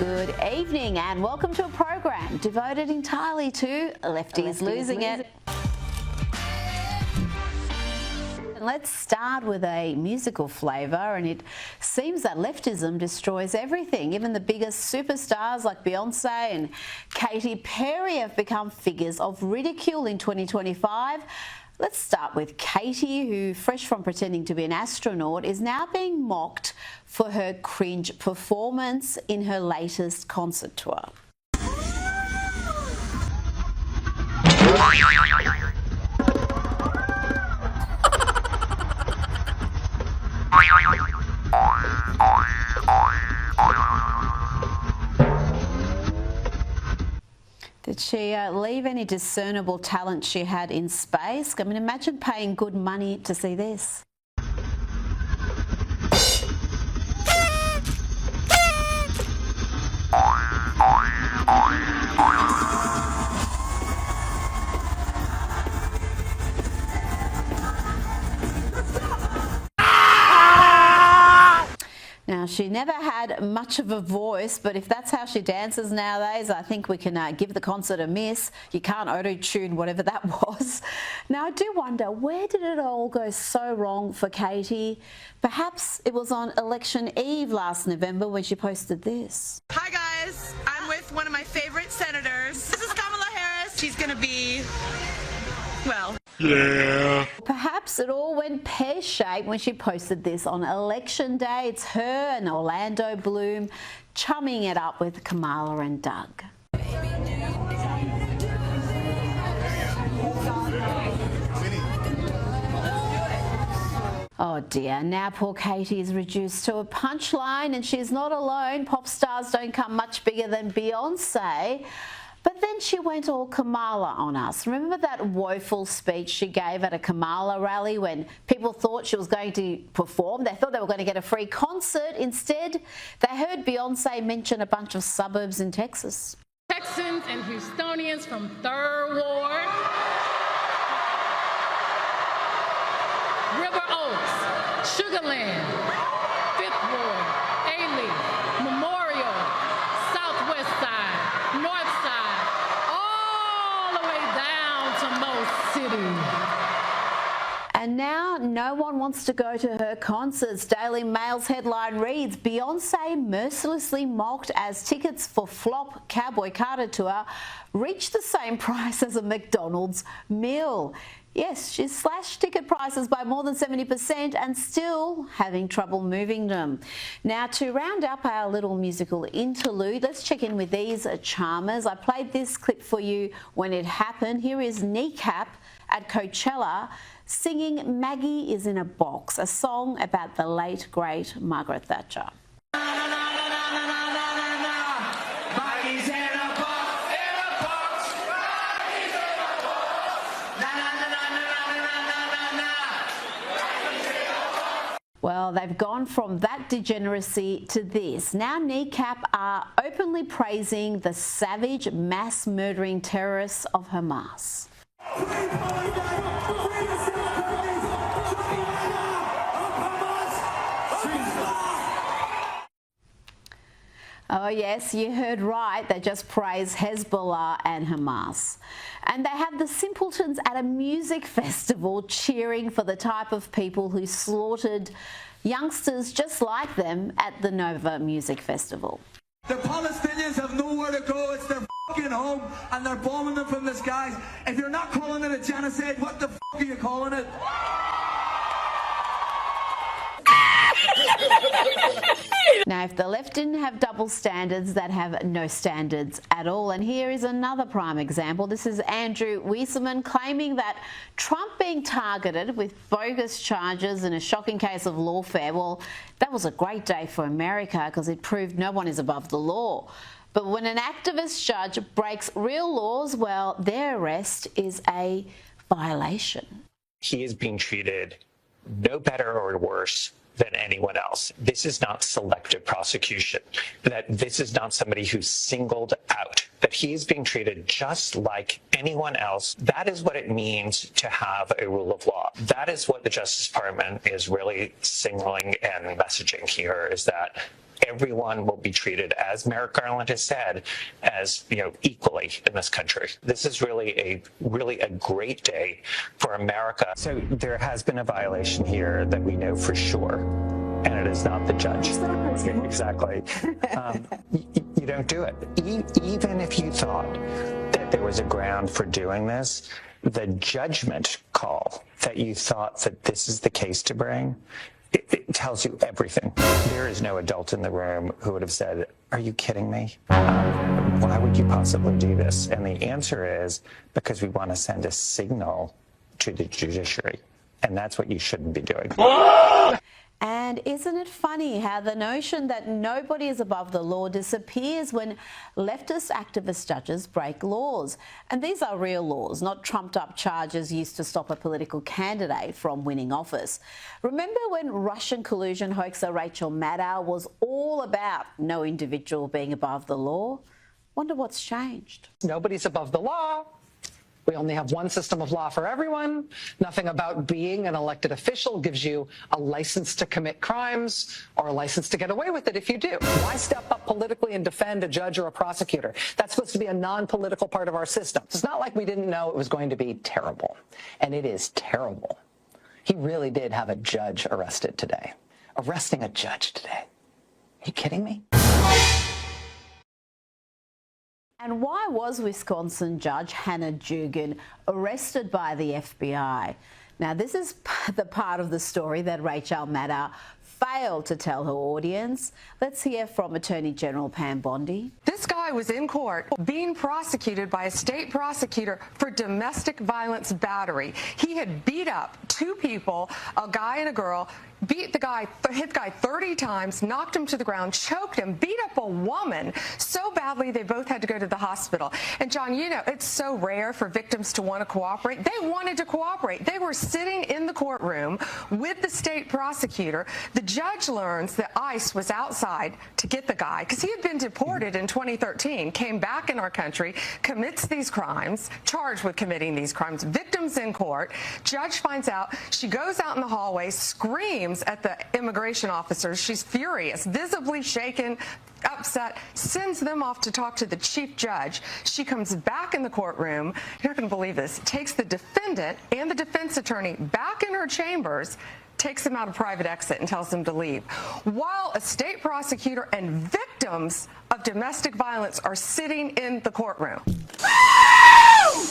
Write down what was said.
Good evening and welcome to a program devoted entirely to Lefties Losing It. And let's start with a musical flavour, and it seems that leftism destroys everything. Even the biggest superstars like Beyonce and Katy Perry have become figures of ridicule in 2025. Let's start with Katy, who, fresh from pretending to be an astronaut, is now being mocked for her cringe performance in her latest concert tour. Did she leave any discernible talent she had in space? I mean, imagine paying good money to see this. Now, she never had much of a voice, but if that's how she dances nowadays, I think we can give the concert a miss. You can't auto-tune whatever that was. Now, I do wonder, where did it all go so wrong for Katy? Perhaps it was on election eve last November when she posted this. Hi guys, I'm with one of my favorite senators. This is Kamala Harris. She's gonna be, well, yeah. Perhaps it all went pear-shaped when she posted this on election day. It's her and Orlando Bloom chumming it up with Kamala and Doug. Oh dear, now poor Katy is reduced to a punchline, and she's not alone. Pop stars don't come much bigger than Beyonce. But then she went all Kamala on us. Remember that woeful speech she gave at a Kamala rally when people thought she was going to perform? They thought they were going to get a free concert. Instead, they heard Beyonce mention a bunch of suburbs in Texas. Texans and Houstonians from 3rd Ward, River Oaks, Sugarland, 5th Ward, A-Leaf, Memorial, Southwest Side, North Side, all the way down to Most City. And now no one wants to go to her concerts. Daily Mail's headline reads, Beyonce mercilessly mocked as tickets for flop Cowboy Carter tour reached the same price as a McDonald's meal. Yes, she's slashed ticket prices by more than 70% and still having trouble moving them. Now, to round up our little musical interlude, let's check in with these charmers. I played this clip for you when it happened. Here is Kneecap at Coachella singing Maggie is in a Box, a song about the late, great Margaret Thatcher. Well, they've gone from that degeneracy to this. Now Kneecap are openly praising the savage, mass-murdering terrorists of Hamas. Oh yes, you heard right. They just praise Hezbollah and Hamas. And they have the simpletons at a music festival cheering for the type of people who slaughtered youngsters just like them at the Nova Music Festival. The Palestinians have nowhere to go. It's their fucking home, and they're bombing them from the skies. If you're not calling it a genocide, what the fuck are you calling it? Now, if the left didn't have double standards, they'd have no standards at all. And here is another prime example. This is Andrew Weissman claiming that Trump being targeted with bogus charges in a shocking case of lawfare. Well, that was a great day for America because it proved no one is above the law. But when an activist judge breaks real laws, well, their arrest is a violation. He is being treated no better or worse than anyone else. This is not selective prosecution, that this is not somebody who's singled out, that he is being treated just like anyone else. That is what it means to have a rule of law. That is what the Justice Department is really signaling and messaging here, is that everyone will be treated, as Merrick Garland has said, as equally in this country. This is really a great day for America. So there has been a violation here that we know for sure, and it is not the judge. Exactly. You don't do it. Even if you thought that there was a ground for doing this, the judgment call that you thought that this is the case to bring, it tells you everything. There is no adult in the room who would have said, "Are you kidding me? Why would you possibly do this?" And the answer is because we want to send a signal to the judiciary, and that's what you shouldn't be doing. And isn't it funny how the notion that nobody is above the law disappears when leftist activist judges break laws? And these are real laws, not trumped-up charges used to stop a political candidate from winning office. Remember when Russian collusion hoaxer Rachel Maddow was all about no individual being above the law? Wonder what's changed. Nobody's above the law. We only have one system of law for everyone. Nothing about being an elected official gives you a license to commit crimes or a license to get away with it if you do. Why step up politically and defend a judge or a prosecutor? That's supposed to be a non-political part of our system. It's not like we didn't know it was going to be terrible. And it is terrible. He really did have a judge arrested today. Arresting a judge today. Are you kidding me? And why was Wisconsin Judge Hannah Dugan arrested by the FBI? Now, this is the part of the story that Rachel Maddow failed to tell her audience. Let's hear from Attorney General Pam Bondi. This guy was in court being prosecuted by a state prosecutor for domestic violence battery. He had beat up two people, a guy and a girl, hit the guy 30 times, knocked him to the ground, choked him, beat up a woman so badly they both had to go to the hospital. And John, it's so rare for victims to want to cooperate. They wanted to cooperate. They were sitting in the courtroom with the state prosecutor. The judge learns that ICE was outside to get the guy because he had been deported in 2013, came back in our country, commits these crimes, charged with committing these crimes, victims in court. Judge finds out. She goes out in the hallway, screams at the immigration officers. She's furious, visibly shaken, upset, sends them off to talk to the chief judge. She comes back in the courtroom. You're not going to believe this. Takes the defendant and the defense attorney back in her chambers, takes them out a private exit and tells them to leave. While a state prosecutor and victims of domestic violence are sitting in the courtroom.